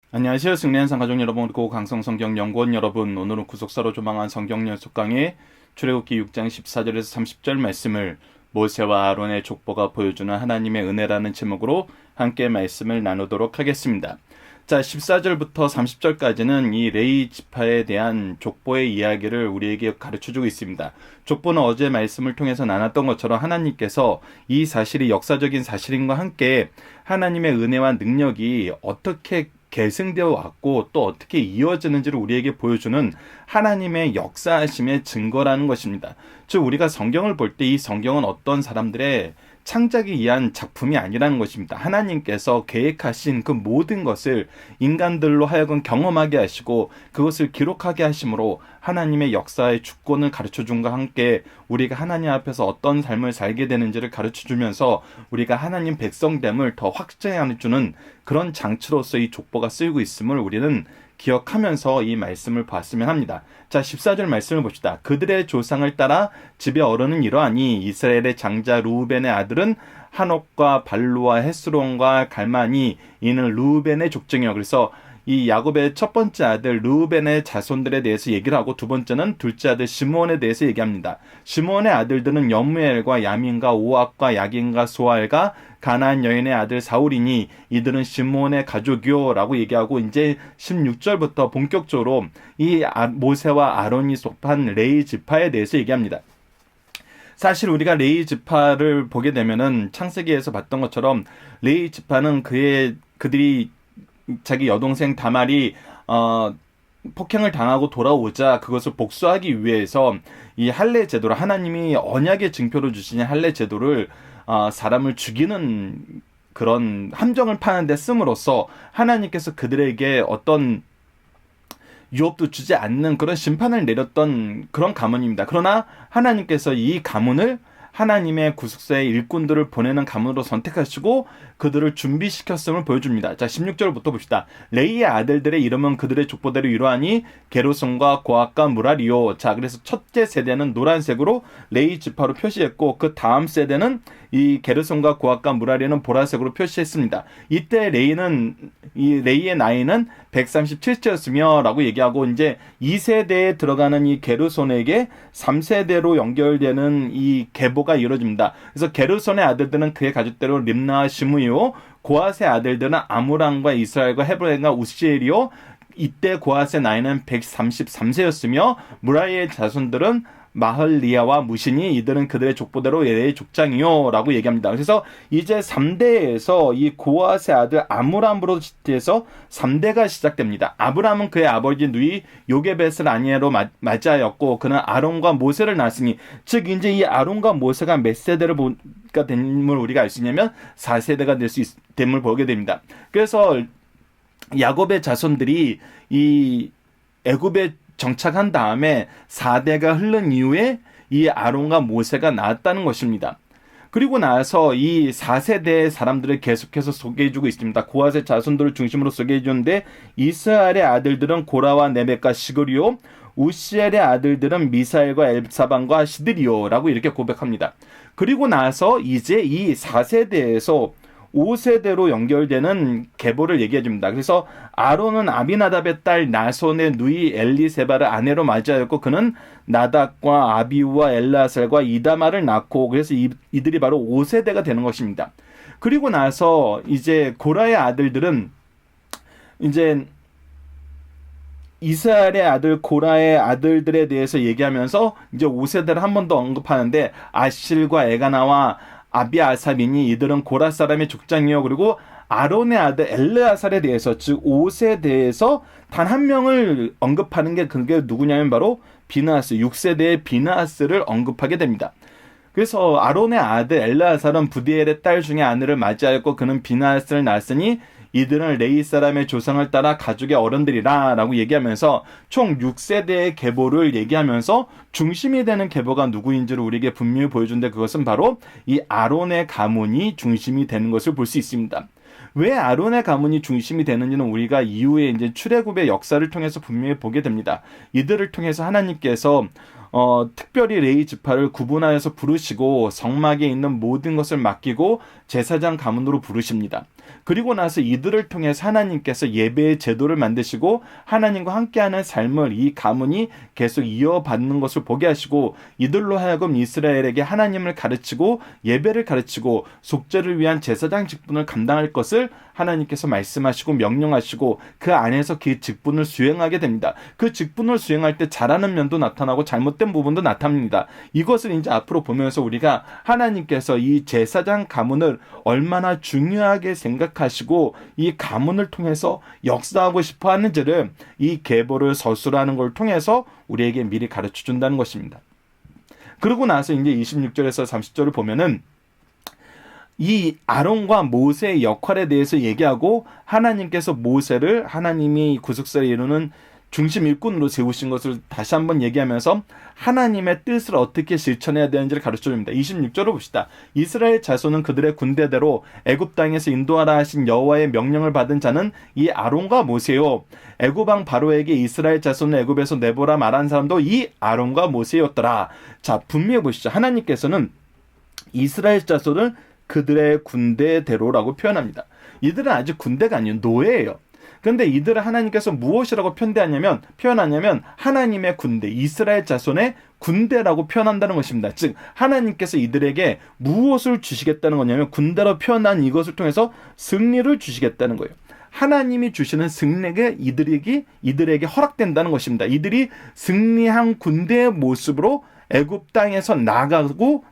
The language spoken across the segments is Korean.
안녕하세요. 승리한상 가족 여러분, 그리고 강성성경연구원 여러분. 오늘은 구속사로 조망한 성경연속 강의 출애굽기 6장 14절에서 30절 말씀을 모세와 아론의 족보가 보여주는 하나님의 은혜라는 제목으로 함께 말씀을 나누도록 하겠습니다. 자, 14절부터 30절까지는 이 레위 지파에 대한 족보의 이야기를 우리에게 가르쳐주고 있습니다. 족보는 어제 말씀을 통해서 나눴던 것처럼 하나님께서 이 사실이 역사적인 사실인과 함께 하나님의 은혜와 능력이 어떻게 계승되어 왔고 또 어떻게 이어지는지를 우리에게 보여주는 하나님의 역사하심의 증거라는 것입니다. 즉 우리가 성경을 볼 때 이 성경은 어떤 사람들의 창작에 의한 작품이 아니라는 것입니다. 하나님께서 계획하신 그 모든 것을 인간들로 하여금 경험하게 하시고 그것을 기록하게 하심으로 하나님의 역사의 주권을 가르쳐줌과 함께 우리가 하나님 앞에서 어떤 삶을 살게 되는지를 가르쳐주면서 우리가 하나님 백성됨을 더 확증해주는 그런 장치로서 이 족보가 쓰이고 있음을 우리는 기억하면서 이 말씀을 봤으면 합니다. 자, 14절 말씀을 봅시다. 그들의 조상을 따라 집의 어른은 이러하니 이스라엘의 장자 루벤의 아들은 한옥과 발루와 헤스론과 갈마니 이는 루벤의 족정이요. 그래서 이 야곱의 첫 번째 아들 르우벤의 자손들에 대해서 얘기를 하고 두 번째는 둘째 아들 시므온에 대해서 얘기합니다. 시므온의 아들들은 여무엘과 야민과 오압과 야긴과 소알과 가나안 여인의 아들 사울이니 이들은 시므온의 가족이요 라고 얘기하고 이제 16절부터 본격적으로 이 모세와 아론이 속한 레위 지파에 대해서 얘기합니다. 사실 우리가 레위 지파를 보게 되면은 창세기에서 봤던 것처럼 레위 지파는 그들이 자기 여동생 다말이 폭행을 당하고 돌아오자 그것을 복수하기 위해서 이 할례 제도를 하나님이 언약의 증표로 주신 할례 제도를 사람을 죽이는 그런 함정을 파는 데 씀으로써 하나님께서 그들에게 어떤 유업도 주지 않는 그런 심판을 내렸던 그런 가문입니다. 그러나 하나님께서 이 가문을 하나님의 구속사의 일꾼들을 보내는 가문으로 선택하시고 그들을 준비시켰음을 보여줍니다. 자, 16절부터 봅시다. 레이의 아들들의 이름은 그들의 족보대로 이러하니 게르손과 고앗과 무라리요. 자, 그래서 첫째 세대는 노란색으로 레이 지파로 표시했고 그 다음 세대는 이 게르손과 고앗과 무라리는 보라색으로 표시했습니다. 이때 이 레이의 나이는 137세였으며 라고 얘기하고 이제 2세대에 들어가는 이 게르손에게 3세대로 연결되는 이 계보가 이루어집니다. 그래서 게르손의 아들들은 그의 가족대로 림나와 시므이요, 고앗의 아들들은 아므람과 이스라엘과 헤브론과 우시엘이요. 이때 고앗의 나이는 133세였으며 무라리의 자손들은 마헐리아와 무신이 이들은 그들의 족보대로 레위 족장이요 라고 얘기합니다. 그래서 이제 3대에서 이 고앗의 아들 아므람으로 시작해서 3대가 시작됩니다. 아브람은 그의 아버지 누이 요게벳을 아내로 맞이하였고 그는 아론과 모세를 낳았으니 즉 이제 이 아론과 모세가 몇 세대를 됨을 우리가 알 수 있냐면 4세대가 됨을 보게 됩니다. 그래서 야곱의 자손들이 이 애굽에 정착한 다음에 4대가 흐른 이후에 이 아론과 모세가 나왔다는 것입니다. 그리고 나서 이 4세대의 사람들을 계속해서 소개해주고 있습니다. 고앗의 자손들을 중심으로 소개해주는데 이스라엘의 아들들은 고라와 네벡과 시그리오, 우시엘의 아들들은 미사엘과 엘사반과 시드리오라고 이렇게 고백합니다. 그리고 나서 이제 이 4세대에서 5세대로 연결되는 계보를 얘기해줍니다. 그래서 아론은 아비나답의 딸 나손의 누이 엘리세바를 아내로 맞이하였고 그는 나답과 아비우와 엘라셀과 이다마를 낳고 그래서 이들이 바로 5세대가 되는 것입니다. 그리고 나서 이제 고라의 아들들은 이제 이스라엘의 아들 고라의 아들들에 대해서 얘기하면서 이제 5세대를 한 번 더 언급하는데 아실과 에가나와 아비아삽이니 이들은 고라 사람의 족장이요. 그리고 아론의 아들 엘르아살에 대해서 즉 5세대에서 단 한 명을 언급하는 게 그게 누구냐면 바로 비느하스 6세대의 비느하스를 언급하게 됩니다. 그래서 아론의 아들 엘르아살은 부디엘의 딸 중에 아내를 맞이하였고 그는 비느하스를 낳았으니 이들은 레위 사람의 조상을 따라 가족의 어른들이라 라고 얘기하면서 총 6세대의 계보를 얘기하면서 중심이 되는 계보가 누구인지를 우리에게 분명히 보여준데 그것은 바로 이 아론의 가문이 중심이 되는 것을 볼 수 있습니다. 왜 아론의 가문이 중심이 되는지는 우리가 이후에 이제 출애굽의 역사를 통해서 분명히 보게 됩니다. 이들을 통해서 하나님께서 특별히 레위 지파를 구분하여서 부르시고 성막에 있는 모든 것을 맡기고 제사장 가문으로 부르십니다. 그리고 나서 이들을 통해서 하나님께서 예배의 제도를 만드시고 하나님과 함께하는 삶을 이 가문이 계속 이어받는 것을 보게 하시고 이들로 하여금 이스라엘에게 하나님을 가르치고 예배를 가르치고 속죄를 위한 제사장 직분을 감당할 것을 하나님께서 말씀하시고 명령하시고 그 안에서 그 직분을 수행하게 됩니다. 그 직분을 수행할 때 잘하는 면도 나타나고 잘못된 부분도 나타납니다. 이것을 이제 앞으로 보면서 우리가 하나님께서 이 제사장 가문을 얼마나 중요하게 생각하시고 이 가문을 통해서 역사하고 싶어 하는지를 이 계보를 서술하는 걸 통해서 우리에게 미리 가르쳐 준다는 것입니다. 그러고 나서 이제 26절에서 30절을 보면은 이 아론과 모세의 역할에 대해서 얘기하고 하나님께서 모세를 하나님이 구속사를 이루는 중심 일꾼으로 세우신 것을 다시 한번 얘기하면서 하나님의 뜻을 어떻게 실천해야 되는지를 가르쳐줍니다. 26절을 봅시다. 이스라엘 자손은 그들의 군대대로 애굽 땅에서 인도하라 하신 여호와의 명령을 받은 자는 이 아론과 모세요. 애굽 왕 바로에게 이스라엘 자손을 애굽에서 내보라 말한 사람도 이 아론과 모세였더라. 자, 분명히 보시죠. 하나님께서는 이스라엘 자손을 그들의 군대대로라고 표현합니다. 이들은 아직 군대가 아니에요. 노예예요. 그런데 이들을 하나님께서 무엇이라고 표현하냐면 하나님의 군대, 이스라엘 자손의 군대라고 표현한다는 것입니다. 즉 하나님께서 이들에게 무엇을 주시겠다는 거냐면 군대로 표현한 이것을 통해서 승리를 주시겠다는 거예요. 하나님이 주시는 승리가 이들에게 허락된다는 것입니다. 이들이 승리한 군대의 모습으로 애굽 땅에서 나오고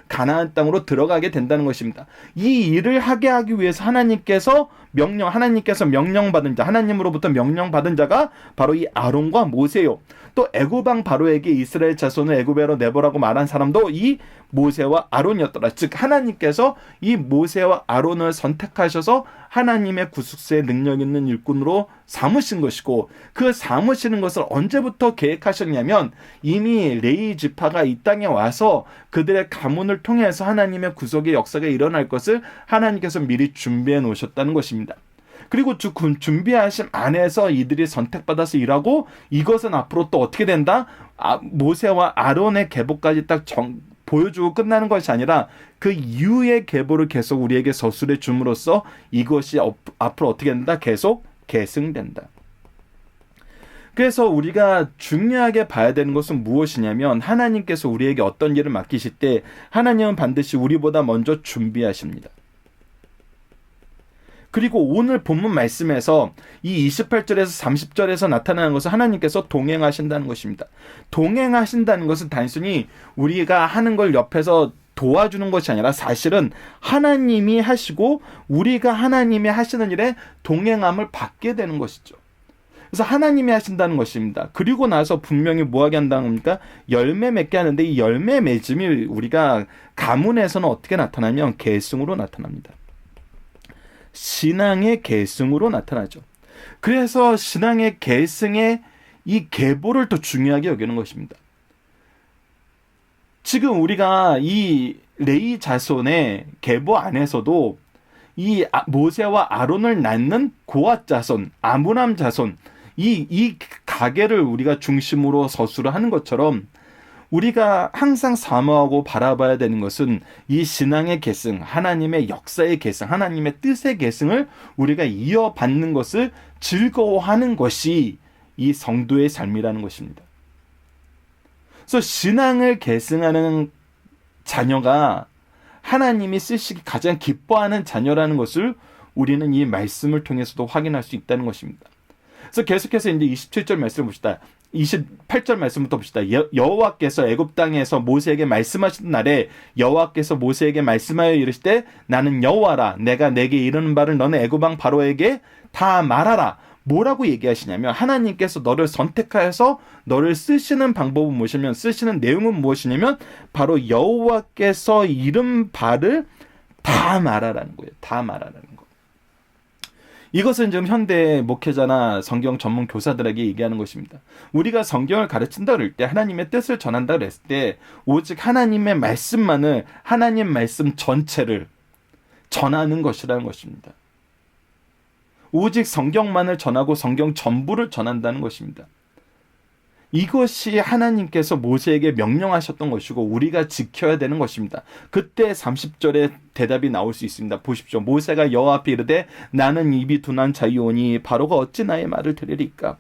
가나안 땅으로 들어가게 된다는 것입니다. 이 일을 하게 하기 위해서 하나님께서 명령받은 자, 하나님으로부터 명령받은 자가 바로 이 아론과 모세요. 또 애굽 왕 바로에게 이스라엘 자손을 애굽에로 내보라고 말한 사람도 이 모세와 아론이었더라. 즉 하나님께서 이 모세와 아론을 선택하셔서 하나님의 구속사의 능력 있는 일꾼으로 삼으신 것이고, 그 삼으시는 것을 언제부터 계획하셨냐면 이미 레위 지파가 이 땅에 와서 그들의 가문을 통해서 하나님의 구속의 역사가 일어날 것을 하나님께서 미리 준비해 놓으셨다는 것입니다. 그리고 준비하신 안에서 이들이 선택받아서 일하고, 이것은 앞으로 또 어떻게 된다? 모세와 아론의 계보까지 딱 보여주고 끝나는 것이 아니라 그 이후의 계보를 계속 우리에게 서술해 줌으로써 이것이 앞으로 어떻게 된다? 계속 계승된다. 그래서 우리가 중요하게 봐야 되는 것은 무엇이냐면, 하나님께서 우리에게 어떤 일을 맡기실 때 하나님은 반드시 우리보다 먼저 준비하십니다. 그리고 오늘 본문 말씀에서 이 28절에서 30절에서 나타나는 것은 하나님께서 동행하신다는 것입니다. 동행하신다는 것은 단순히 우리가 하는 걸 옆에서 도와주는 것이 아니라 사실은 하나님이 하시고 우리가 하나님이 하시는 일에 동행함을 받게 되는 것이죠. 그래서 하나님이 하신다는 것입니다. 그리고 나서 분명히 뭐하게 한다는 겁니까? 열매 맺게 하는데, 이 열매 맺음이 우리가 가문에서는 어떻게 나타나면 계승으로 나타납니다. 신앙의 계승으로 나타나죠. 그래서 신앙의 계승의 이 계보를 더 중요하게 여기는 것입니다. 지금 우리가 이 레위 자손의 계보 안에서도 이 모세와 아론을 낳는 고앗 자손, 아므람 자손, 이 가계를 우리가 중심으로 서술을 하는 것처럼 우리가 항상 사모하고 바라봐야 되는 것은 이 신앙의 계승, 하나님의 역사의 계승, 하나님의 뜻의 계승을 우리가 이어받는 것을 즐거워하는 것이 이 성도의 삶이라는 것입니다. 그래서 신앙을 계승하는 자녀가 하나님이 쓰시기 가장 기뻐하는 자녀라는 것을 우리는 이 말씀을 통해서도 확인할 수 있다는 것입니다. 그래서 계속해서 이제 27절 말씀을 봅시다. 28절 말씀부터 봅시다. 여호와께서 애굽 땅에서 모세에게 말씀하신 날에 여호와께서 모세에게 말씀하여 이르시되 나는 여호와라. 내가 내게 이르는 바를 너는 애굽 왕 바로에게 다 말하라. 뭐라고 얘기하시냐면, 하나님께서 너를 선택하여서 너를 쓰시는 방법은 무엇이냐면, 쓰시는 내용은 무엇이냐면 바로 여호와께서 이른 바를 다 말하라는 거예요. 다 말하라는 거. 이것은 지금 현대 목회자나 성경 전문 교사들에게 얘기하는 것입니다. 우리가 성경을 가르친다 그럴 때, 하나님의 뜻을 전한다 그랬을 때 오직 하나님의 말씀만을, 하나님 말씀 전체를 전하는 것이라는 것입니다. 오직 성경만을 전하고 성경 전부를 전한다는 것입니다. 이것이 하나님께서 모세에게 명령하셨던 것이고 우리가 지켜야 되는 것입니다. 그때 30절에 대답이 나올 수 있습니다. 보십시오. 모세가 여호와 앞에 이르되 나는 입이 둔한 자이오니 바로가 어찌 나의 말을 들으리까.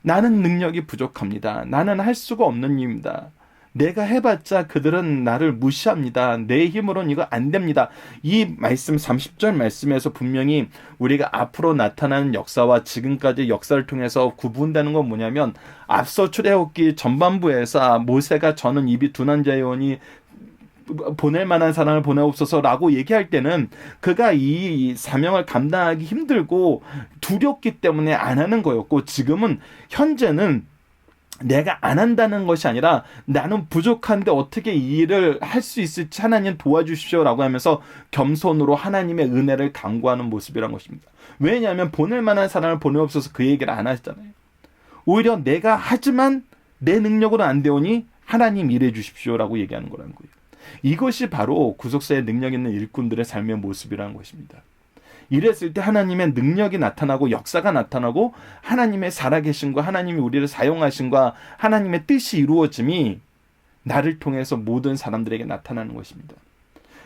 나는 능력이 부족합니다. 나는 할 수가 없는 일입니다. 내가 해봤자 그들은 나를 무시합니다. 내 힘으로는 이거 안 됩니다. 이 말씀 30절 말씀에서 분명히 우리가 앞으로 나타나는 역사와 지금까지 역사를 통해서 구분되는 건 뭐냐면 앞서 출애굽기 전반부에서 모세가 저는 입이 둔한 자이오니 보낼 만한 사람을 보내옵소서라고 얘기할 때는 그가 이 사명을 감당하기 힘들고 두렵기 때문에 안 하는 거였고, 지금은 현재는 내가 안 한다는 것이 아니라 나는 부족한데 어떻게 이 일을 할 수 있을지 하나님 도와주십시오라고 하면서 겸손으로 하나님의 은혜를 간구하는 모습이란 것입니다. 왜냐하면 보낼 만한 사람을 보내옵소서 그 얘기를 안 하잖아요. 오히려 내가 하지만 내 능력으로 안 되오니 하나님 일해 주십시오라고 얘기하는 거라는 거예요. 이것이 바로 구속사의 능력 있는 일꾼들의 삶의 모습이라는 것입니다. 이랬을 때 하나님의 능력이 나타나고 역사가 나타나고 하나님의 살아계심과 하나님이 우리를 사용하심과 하나님의 뜻이 이루어짐이 나를 통해서 모든 사람들에게 나타나는 것입니다.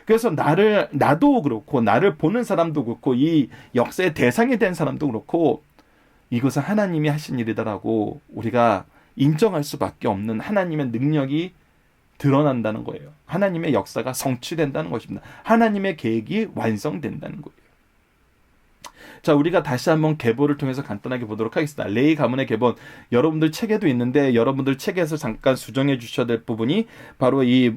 그래서 나도 그렇고 나를 보는 사람도 그렇고 이 역사의 대상이 된 사람도 그렇고 이것은 하나님이 하신 일이다라고 우리가 인정할 수밖에 없는 하나님의 능력이 드러난다는 거예요. 하나님의 역사가 성취된다는 것입니다. 하나님의 계획이 완성된다는 거예요. 자, 우리가 다시 한번 계보를 통해서 간단하게 보도록 하겠습니다. 레위 가문의 계보, 여러분들 책에도 있는데 여러분들 책에서 잠깐 수정해 주셔야 될 부분이 바로 이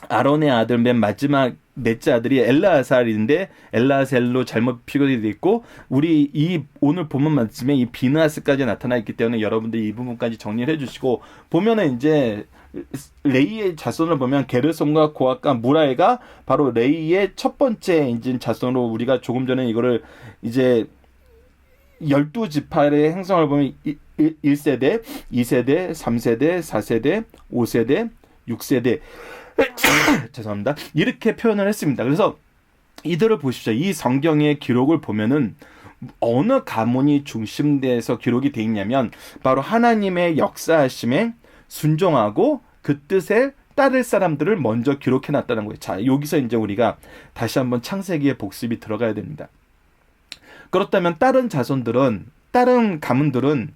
아론의 아들 맨 마지막 넷째 아들이 엘라아살인데 엘라아셀로 잘못 표기되어 있고 우리 이 오늘 본문 말씀에 이 비느하스까지 나타나 있기 때문에 여러분들이 이 부분까지 정리를 해주시고 보면은 이제 레이의 자손을 보면 게르솜과 고앗과 무라이가 바로 레이의 첫 번째 인진 자손으로 우리가 조금 전에 이거를 이제 12지파의 행성을 보면 1세대, 2세대, 3세대, 4세대, 5세대, 6세대 죄송합니다. 이렇게 표현을 했습니다. 그래서 이들을 보십시오. 이 성경의 기록을 보면은 어느 가문이 중심돼서 기록이 되어 있냐면 바로 하나님의 역사하심에 순종하고 그 뜻에 따를 사람들을 먼저 기록해 놨다는 거예요. 자, 여기서 이제 우리가 다시 한번 창세기의 복습이 들어가야 됩니다. 그렇다면 다른 가문들은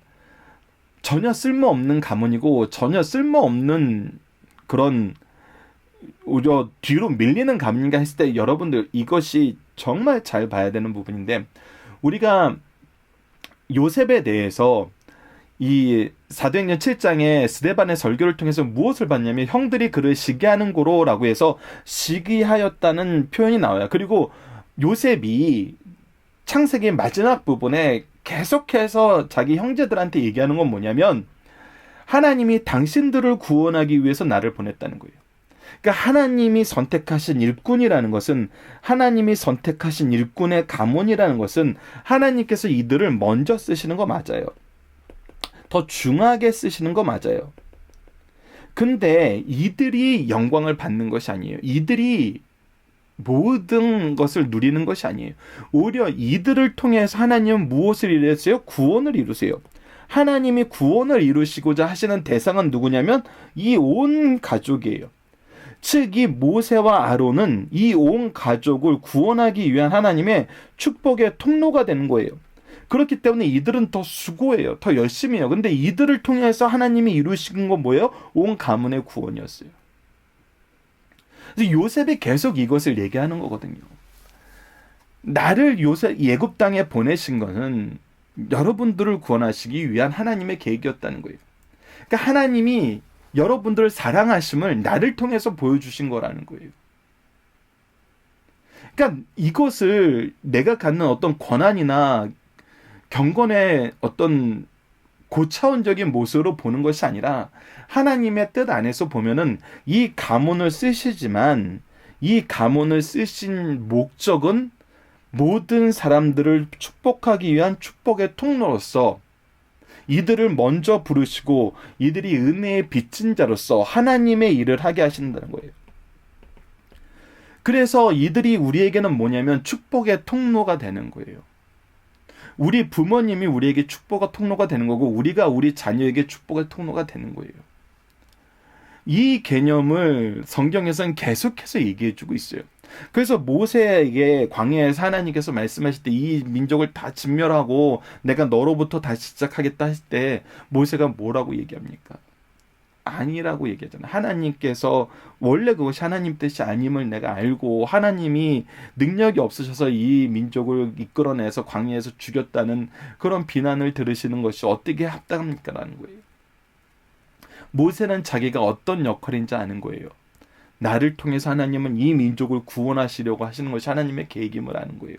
전혀 쓸모없는 가문이고 전혀 쓸모없는 그런 오히려 뒤로 밀리는 가문인가 했을 때 여러분들 이것이 정말 잘 봐야 되는 부분인데 우리가 요셉에 대해서 이 사도행전 7장에 스데반의 설교를 통해서 무엇을 봤냐면 형들이 그를 시기하는 고로라고 해서 시기하였다는 표현이 나와요. 그리고 요셉이 창세기 마지막 부분에 계속해서 자기 형제들한테 얘기하는 건 뭐냐면 하나님이 당신들을 구원하기 위해서 나를 보냈다는 거예요. 그러니까 하나님이 선택하신 일꾼이라는 것은 하나님이 선택하신 일꾼의 가문이라는 것은 하나님께서 이들을 먼저 쓰시는 거 맞아요. 더 중하게 쓰시는 거 맞아요. 근데 이들이 영광을 받는 것이 아니에요. 이들이 모든 것을 누리는 것이 아니에요. 오히려 이들을 통해서 하나님은 무엇을 이루세요? 구원을 이루세요. 하나님이 구원을 이루시고자 하시는 대상은 누구냐면 이 온 가족이에요. 즉 이 모세와 아론은 이 온 가족을 구원하기 위한 하나님의 축복의 통로가 되는 거예요. 그렇기 때문에 이들은 더 수고해요. 더 열심히 해요. 근데 이들을 통해서 하나님이 이루신 건 뭐예요? 온 가문의 구원이었어요. 그래서 요셉이 계속 이것을 얘기하는 거거든요. 나를 요셉 예굽 땅에 보내신 것은 여러분들을 구원하시기 위한 하나님의 계획이었다는 거예요. 그러니까 하나님이 여러분들을 사랑하심을 나를 통해서 보여주신 거라는 거예요. 그러니까 이것을 내가 갖는 어떤 권한이나 경건의 어떤 고차원적인 모습으로 보는 것이 아니라 하나님의 뜻 안에서 보면은 이 가문을 쓰시지만 이 가문을 쓰신 목적은 모든 사람들을 축복하기 위한 축복의 통로로서 이들을 먼저 부르시고 이들이 은혜의 빚진 자로서 하나님의 일을 하게 하신다는 거예요. 그래서 이들이 우리에게는 뭐냐면 축복의 통로가 되는 거예요. 우리 부모님이 우리에게 축복의 통로가 되는 거고 우리가 우리 자녀에게 축복의 통로가 되는 거예요. 이 개념을 성경에서는 계속해서 얘기해주고 있어요. 그래서 모세에게 광야에서 하나님께서 말씀하실 때 이 민족을 다 진멸하고 내가 너로부터 다시 시작하겠다 하실 때 모세가 뭐라고 얘기합니까? 아니라고 얘기하잖아요. 하나님께서 원래 그것이 하나님 뜻이 아님을 내가 알고 하나님이 능력이 없으셔서 이 민족을 이끌어내서 광야에서 죽였다는 그런 비난을 들으시는 것이 어떻게 합당합니까? 라는 거예요. 모세는 자기가 어떤 역할인지 아는 거예요. 나를 통해서 하나님은 이 민족을 구원하시려고 하시는 것이 하나님의 계획임을 아는 거예요.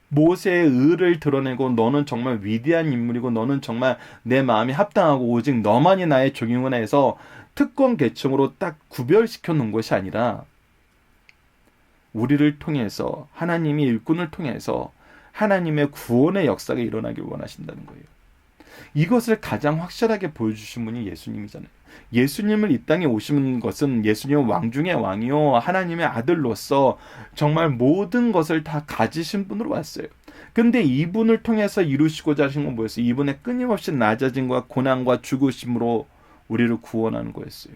모세의 의를 드러내고 너는 정말 위대한 인물이고 너는 정말 내 마음이 합당하고 오직 너만이 나의 종이구나 해서 특권 계층으로 딱 구별시켜 놓은 것이 아니라 우리를 통해서 하나님이 일꾼을 통해서 하나님의 구원의 역사가 일어나길 원하신다는 거예요. 이것을 가장 확실하게 보여주신 분이 예수님이잖아요. 예수님을 이 땅에 오신 것은 예수님은 왕 중의 왕이요 하나님의 아들로서 정말 모든 것을 다 가지신 분으로 왔어요. 근데 이분을 통해서 이루시고자 하신 건 뭐였어요? 이분의 끊임없이 낮아짐과 고난과 죽으심으로 우리를 구원하는 거였어요.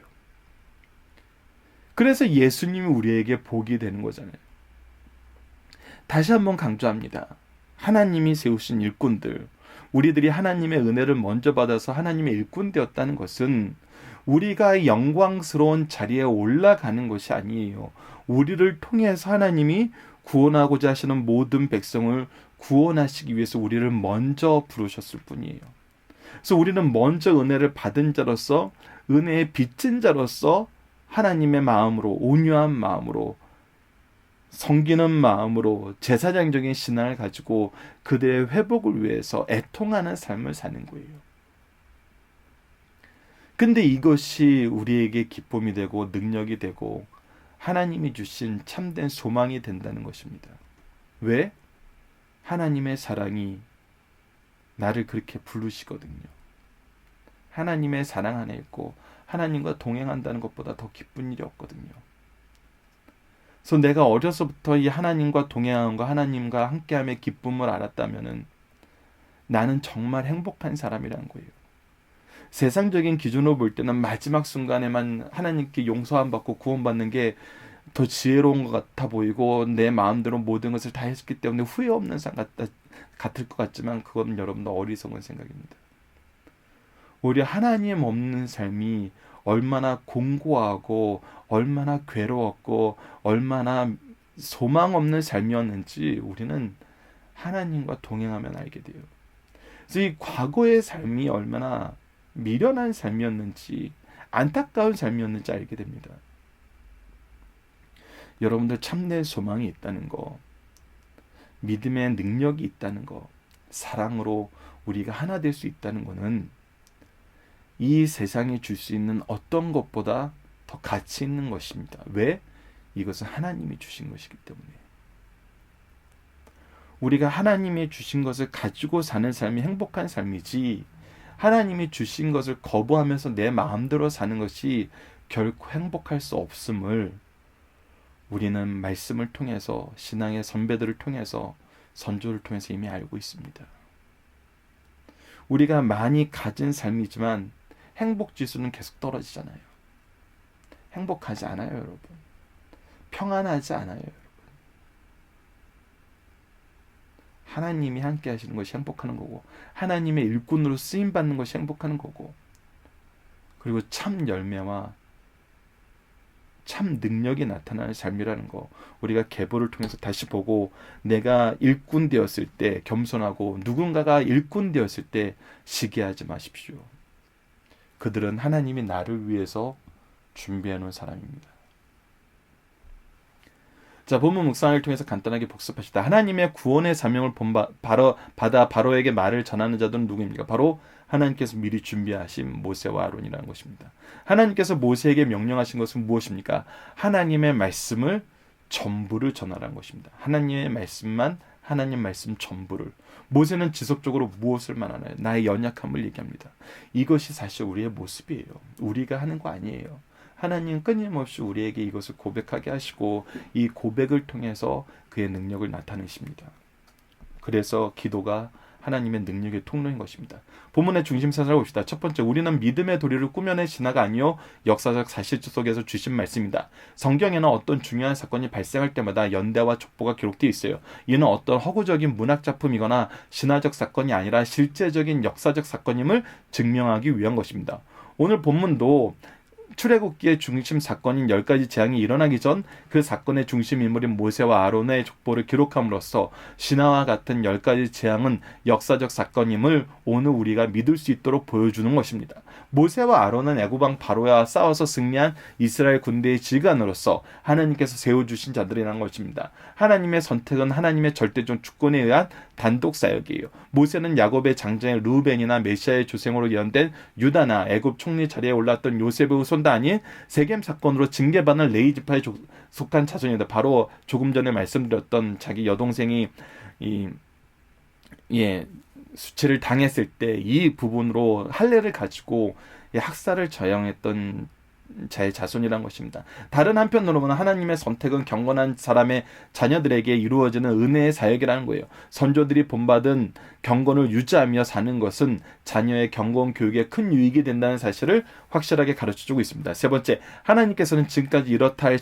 그래서 예수님이 우리에게 복이 되는 거잖아요. 다시 한번 강조합니다. 하나님이 세우신 일꾼들, 우리들이 하나님의 은혜를 먼저 받아서 하나님의 일꾼 되었다는 것은 우리가 영광스러운 자리에 올라가는 것이 아니에요. 우리를 통해서 하나님이 구원하고자 하시는 모든 백성을 구원하시기 위해서 우리를 먼저 부르셨을 뿐이에요. 그래서 우리는 먼저 은혜를 받은 자로서 은혜의 빚진 자로서 하나님의 마음으로 온유한 마음으로 섬기는 마음으로 제사장적인 신앙을 가지고 그들의 회복을 위해서 애통하는 삶을 사는 거예요. 근데 이것이 우리에게 기쁨이 되고 능력이 되고 하나님이 주신 참된 소망이 된다는 것입니다. 왜? 하나님의 사랑이 나를 그렇게 부르시거든요. 하나님의 사랑 안에 있고 하나님과 동행한다는 것보다 더 기쁜 일이 없거든요. 그래서 내가 어려서부터 이 하나님과 동행함과 하나님과 함께함의 기쁨을 알았다면은 나는 정말 행복한 사람이라는 거예요. 세상적인 기준으로 볼 때는 마지막 순간에만 하나님께 용서함 받고 구원받는 게 더 지혜로운 것 같아 보이고 내 마음대로 모든 것을 다 했기 때문에 후회 없는 삶 같을 것 같지만 그건 여러분들 어리석은 생각입니다. 오히려 하나님 없는 삶이 얼마나 공고하고 얼마나 괴로웠고 얼마나 소망 없는 삶이었는지 우리는 하나님과 동행하면 알게 돼요. 그래서 이 과거의 삶이 얼마나 미련한 삶이었는지 안타까운 삶이었는지 알게 됩니다. 여러분들 참된 소망이 있다는 거, 믿음의 능력이 있다는 거, 사랑으로 우리가 하나 될 수 있다는 거는 이 세상이 줄 수 있는 어떤 것보다 더 가치 있는 것입니다. 왜? 이것은 하나님이 주신 것이기 때문에. 우리가 하나님이 주신 것을 가지고 사는 삶이 행복한 삶이지 하나님이 주신 것을 거부하면서 내 마음대로 사는 것이 결코 행복할 수 없음을 우리는 말씀을 통해서 신앙의 선배들을 통해서 선조를 통해서 이미 알고 있습니다. 우리가 많이 가진 삶이지만 행복 지수는 계속 떨어지잖아요. 행복하지 않아요, 여러분. 평안하지 않아요, 여러분. 하나님이 함께 하시는 것이 행복하는 거고 하나님의 일꾼으로 쓰임받는 것이 행복하는 거고 그리고 참 열매와 참 능력이 나타나는 삶이라는 거 우리가 계보를 통해서 다시 보고 내가 일꾼 되었을 때 겸손하고 누군가가 일꾼 되었을 때 시기하지 마십시오. 그들은 하나님이 나를 위해서 준비해 놓은 사람입니다. 자, 본문 묵상을 통해서 간단하게 복습하시다. 하나님의 구원의 사명을 받아 바로에게 말을 전하는 자들은 누구입니까? 바로 하나님께서 미리 준비하신 모세와 아론이라는 것입니다. 하나님께서 모세에게 명령하신 것은 무엇입니까? 하나님의 말씀을 전부를 전하라는 것입니다. 하나님의 말씀만 하나님 말씀 전부를. 모세는 지속적으로 무엇을 말하나요? 나의 연약함을 얘기합니다. 이것이 사실 우리의 모습이에요. 우리가 하는 거 아니에요. 하나님은 끊임없이 우리에게 이것을 고백하게 하시고 이 고백을 통해서 그의 능력을 나타내십니다. 그래서 기도가 하나님의 능력의 통로인 것입니다. 본문의 중심 사실을 봅시다. 첫 번째, 우리는 믿음의 도리를 꾸며낸 신화가 아니요 역사적 사실 속에서 주신 말씀입니다. 성경에는 어떤 중요한 사건이 발생할 때마다 연대와 족보가 기록되어 있어요. 이는 어떤 허구적인 문학 작품이거나 신화적 사건이 아니라 실제적인 역사적 사건임을 증명하기 위한 것입니다. 오늘 본문도 출애굽기의 중심 사건인 10가지 재앙이 일어나기 전 그 사건의 중심 인물인 모세와 아론의 족보를 기록함으로써 신화와 같은 10가지 재앙은 역사적 사건임을 오늘 우리가 믿을 수 있도록 보여주는 것입니다. 모세와 아론은 애굽왕 바로와 싸워서 승리한 이스라엘 군대의 지휘관으로서 하나님께서 세워주신 자들이라는 것입니다. 하나님의 선택은 하나님의 절대적 주권에 의한 단독 사역이에요. 모세는 야곱의 장자인 르우벤이나 메시아의 조상으로 예언된 유다나 애굽 총리 자리에 올랐던 요셉의 손도 아닌 세겜 사건으로 징계받은 레위 지파에 속한 자손이다. 바로 조금 전에 말씀드렸던 자기 여동생이 수치를 당했을 때 이 부분으로 할례를 가지고 학살을 저형했던 자의 자손이란 것입니다. 다른 한편으로는 하나님의 선택은 경건한 사람의 자녀들에게 이루어지는 은혜의 사역이라는 거예요. 선조들이 본받은 경건을 유지하며 사는 것은 자녀의 경건 교육에 큰 유익이 된다는 사실을 확실하게 가르쳐주고 있습니다. 세 번째, 하나님께서는 지금까지 이렇다 할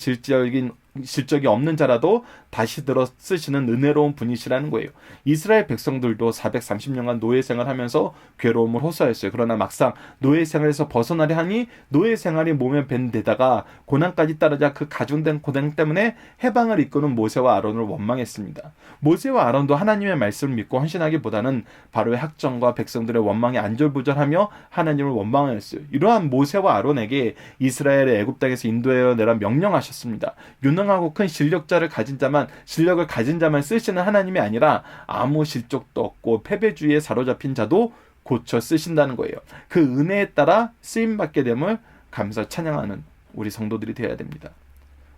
실적이 없는 자라도 다시 들어 쓰시는 은혜로운 분이시라는 거예요. 이스라엘 백성들도 430년간 노예 생활하면서 괴로움을 호소했어요. 그러나 막상 노예 생활에서 벗어나려 하니 노예 생활이 몸에 밴 데다가 고난까지 따르자 그 가중된 고난 때문에 해방을 이끄는 모세와 아론을 원망했습니다. 모세와 아론도 하나님의 말씀을 믿고 헌신하기보다는 바로의 학정과 백성들의 원망에 안절부절하며 하나님을 원망하였어요. 이러한 모세와 아론에게 이스라엘의 애굽 땅에서 인도하여 내라 명령하셨습니다. 유능하고 큰 실력을 가진 자만 쓰시는 하나님이 아니라 아무 실적도 없고 패배주의에 사로잡힌 자도 고쳐 쓰신다는 거예요. 그 은혜에 따라 쓰임받게 됨을 감사 찬양하는 우리 성도들이 되어야 됩니다.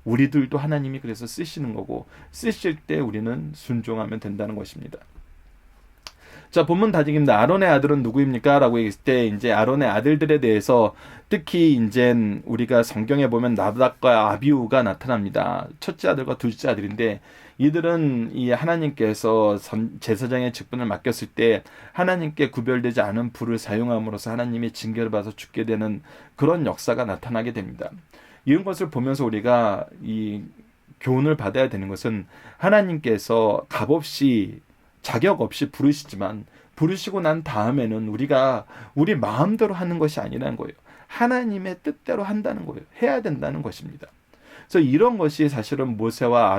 우리들도 하나님이 그래서 쓰시는 거고 쓰실 때 우리는 순종하면 된다는 것입니다. 자, 본문 다짐입니다. 아론의 아들은 누구입니까? 라고 했을 때 이제 아론의 아들들에 대해서 특히 이제 우리가 성경에 보면 나답과 아비후가 나타납니다. 첫째 아들과 둘째 아들인데 이들은 이 하나님께서 제사장의 직분을 맡겼을 때 하나님께 구별되지 않은 불을 사용함으로써 하나님의 징계를 받아서 죽게 되는 그런 역사가 나타나게 됩니다. 이런 것을 보면서 우리가 이 교훈을 받아야 되는 것은 하나님께서 값없이 자격 없이 부르시지만 부르시고 난 다음에는 우리가 우리 마음대로 하는 것이 아니라는 거예요. 하나님의 뜻대로 한다는 거예요. 해야 된다는 것입니다. 그래서 이런 것이 사실은 모세와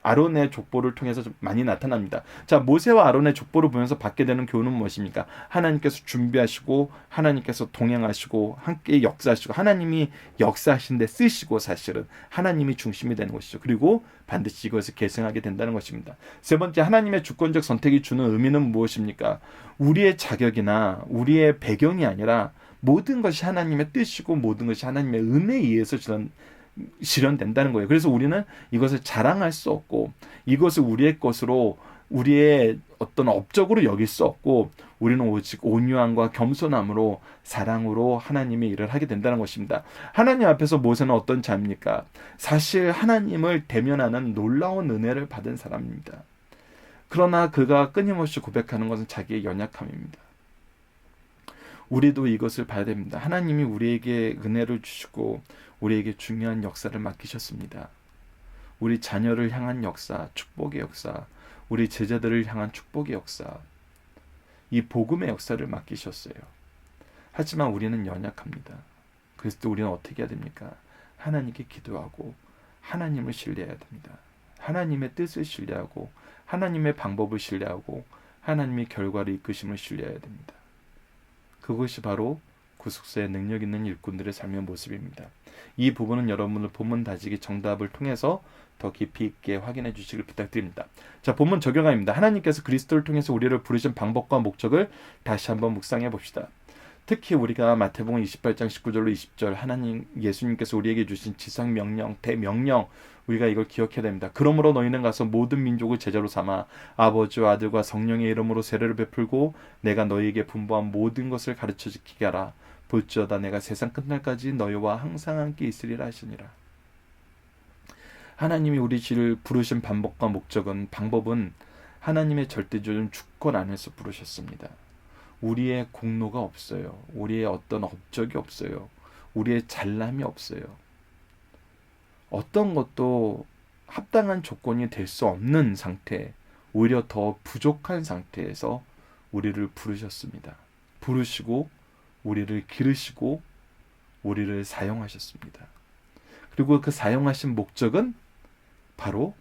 아론의 족보를 통해서 좀 많이 나타납니다. 자, 모세와 아론의 족보를 보면서 받게 되는 교훈은 무엇입니까? 하나님께서 준비하시고 하나님께서 동행하시고 함께 역사하시고 하나님이 역사하신데 쓰시고 사실은 하나님이 중심이 되는 것이죠. 그리고 반드시 이것을 계승하게 된다는 것입니다. 세 번째, 하나님의 주권적 선택이 주는 의미는 무엇입니까? 우리의 자격이나 우리의 배경이 아니라 모든 것이 하나님의 뜻이고 모든 것이 하나님의 은혜에 의해서 실현된다는 거예요. 그래서 우리는 이것을 자랑할 수 없고 이것을 우리의 것으로 우리의 어떤 업적으로 여길 수 없고 우리는 오직 온유함과 겸손함으로 사랑으로 하나님의 일을 하게 된다는 것입니다. 하나님 앞에서 모세는 어떤 자입니까? 사실 하나님을 대면하는 놀라운 은혜를 받은 사람입니다. 그러나 그가 끊임없이 고백하는 것은 자기의 연약함입니다. 우리도 이것을 봐야 됩니다. 하나님이 우리에게 은혜를 주시고 우리에게 중요한 역사를 맡기셨습니다. 우리 자녀를 향한 역사, 축복의 역사, 우리 제자들을 향한 축복의 역사, 이 복음의 역사를 맡기셨어요. 하지만 우리는 연약합니다. 그래서 또 우리는 어떻게 해야 됩니까? 하나님께 기도하고 하나님을 신뢰해야 됩니다. 하나님의 뜻을 신뢰하고 하나님의 방법을 신뢰하고 하나님의 결과를 이끄심을 신뢰해야 됩니다. 그것이 바로 구속사의 능력 있는 일꾼들의 삶의 모습입니다. 이 부분은 여러분들 본문 다지기 정답을 통해서 더 깊이 있게 확인해 주시길 부탁드립니다. 자, 본문 적용합니다. 하나님께서 그리스도를 통해서 우리를 부르신 방법과 목적을 다시 한번 묵상해 봅시다. 특히 우리가 마태복음 28장 19절로 20절 예수님께서 우리에게 주신 지상명령, 대명령 우리가 이걸 기억해야 됩니다. 그러므로 너희는 가서 모든 민족을 제자로 삼아 아버지와 아들과 성령의 이름으로 세례를 베풀고 내가 너희에게 분부한 모든 것을 가르쳐 지키게 하라. 볼지어다 내가 세상 끝날까지 너희와 항상 함께 있으리라 하시니라. 하나님이 우리 지를 부르신 방법은 하나님의 절대적인 주권 안에서 부르셨습니다. 우리의 공로가 없어요. 우리의 어떤 업적이 없어요. 우리의 잘남이 없어요. 어떤 것도 합당한 조건이 될 수 없는 상태, 오히려 더 부족한 상태에서 우리를 부르셨습니다. 부르시고 우리를 기르시고 우리를 사용하셨습니다. 그리고 그 사용하신 목적은 바로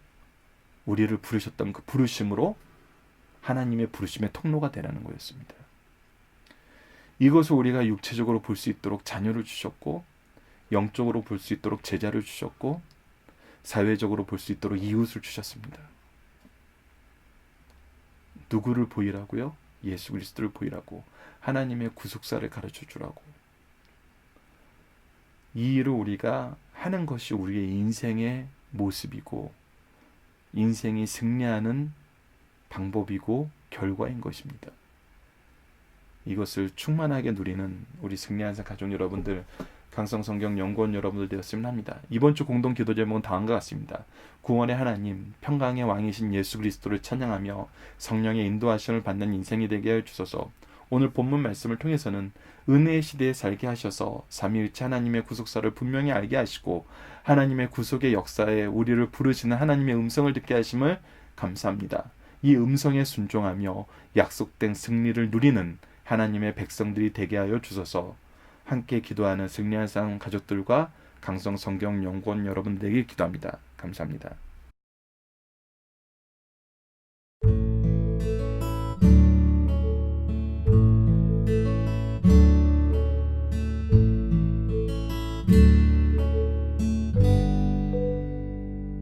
우리를 부르셨던 그 부르심으로 하나님의 부르심의 통로가 되라는 거였습니다. 이것을 우리가 육체적으로 볼 수 있도록 자녀를 주셨고, 영적으로 볼 수 있도록 제자를 주셨고, 사회적으로 볼 수 있도록 이웃을 주셨습니다. 누구를 보이라고요? 예수 그리스도를 보이라고, 하나님의 구속사를 가르쳐 주라고. 이 일을 우리가 하는 것이 우리의 인생의 모습이고 인생이 승리하는 방법이고 결과인 것입니다. 이것을 충만하게 누리는 우리 승리하는 가족 여러분들, 강성성경 연구원 여러분들 되었으면 합니다. 이번 주 공동 기도 제목은 다음과 같습니다. 구원의 하나님, 평강의 왕이신 예수 그리스도를 찬양하며 성령의 인도하심을 받는 인생이 되게 하여 주소서. 오늘 본문 말씀을 통해서는 은혜의 시대에 살게 하셔서 삼위일체 하나님의 구속사를 분명히 알게 하시고 하나님의 구속의 역사에 우리를 부르시는 하나님의 음성을 듣게 하심을 감사합니다. 이 음성에 순종하며 약속된 승리를 누리는 하나님의 백성들이 되게 하여 주소서. 함께 기도하는 승리한 상 가족들과 강성 성경 연구원 여러분들에게 기도합니다. 감사합니다.